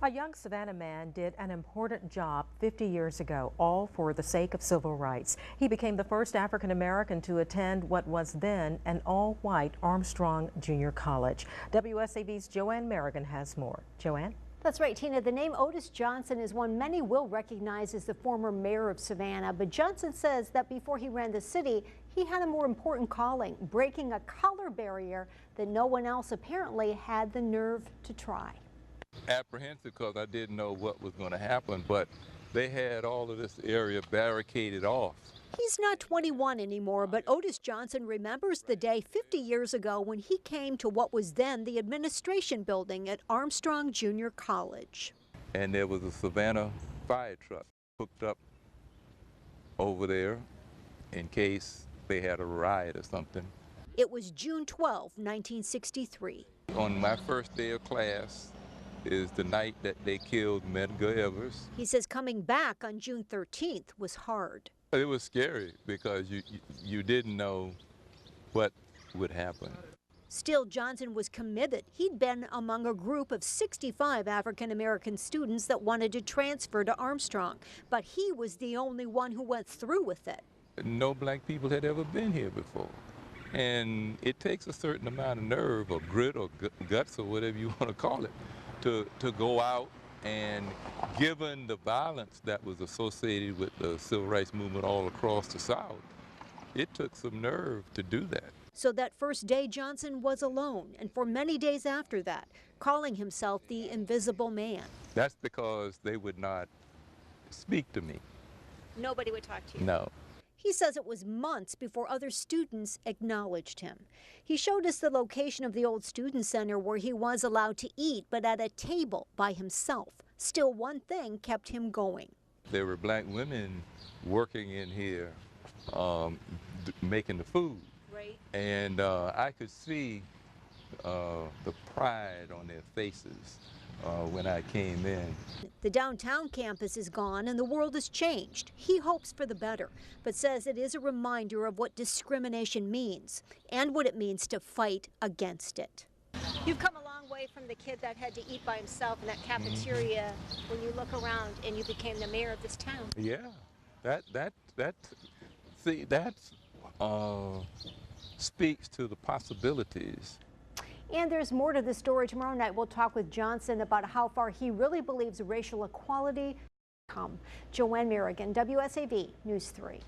A young Savannah man did an important job 50 years ago, all for the sake of civil rights. He became the first African American to attend what was then an all-white Armstrong Junior College. WSAV's JoAnn Merrigan has more. JoAnn? That's right, Tina. The name Otis Johnson is one many will recognize as the former mayor of Savannah. But Johnson says that before he ran the city, he had a more important calling, breaking a color barrier that no one else apparently had the nerve to try. Apprehensive because I didn't know what was going to happen, but they had all of this area barricaded off. He's not 21 anymore, but Otis Johnson remembers the day 50 years ago when he came to what was then the administration building at Armstrong Junior College. And there was a Savannah fire truck hooked up over there in case they had a riot or something. It was June 12, 1963. On my first day of class is the night that they killed Medgar Evers. He says coming back on June 13th was hard. It was scary because you didn't know what would happen. Still, Johnson was committed. He'd been among a group of 65 African-American students that wanted to transfer to Armstrong, but he was the only one who went through with it. No black people had ever been here before. And it takes a certain amount of nerve or grit or guts or whatever you want to call it to go out. And given the violence that was associated with the civil rights movement all across the South, it took some nerve to do that. So that first day, Johnson was alone, and for many days after that, calling himself the Invisible Man. That's because they would not speak to me. Nobody would talk to you? No. He says it was months before other students acknowledged him. He showed us the location of the old student center where he was allowed to eat, but at a table by himself. Still, one thing kept him going. There were black women working in here, making the food. Right. And I could see the pride on their faces when I came in. The downtown campus is gone and the world has changed. He hopes for the better, but says it is a reminder of what discrimination means and what it means to fight against it. You've come a long way from the kid that had to eat by himself in that cafeteria when you look around and you became the mayor of this town. Yeah, that speaks to the possibilities. And there's more to the story. Tomorrow night we'll talk with Johnson about how far he really believes racial equality come. JoAnn Merrigan, WSAV News 3.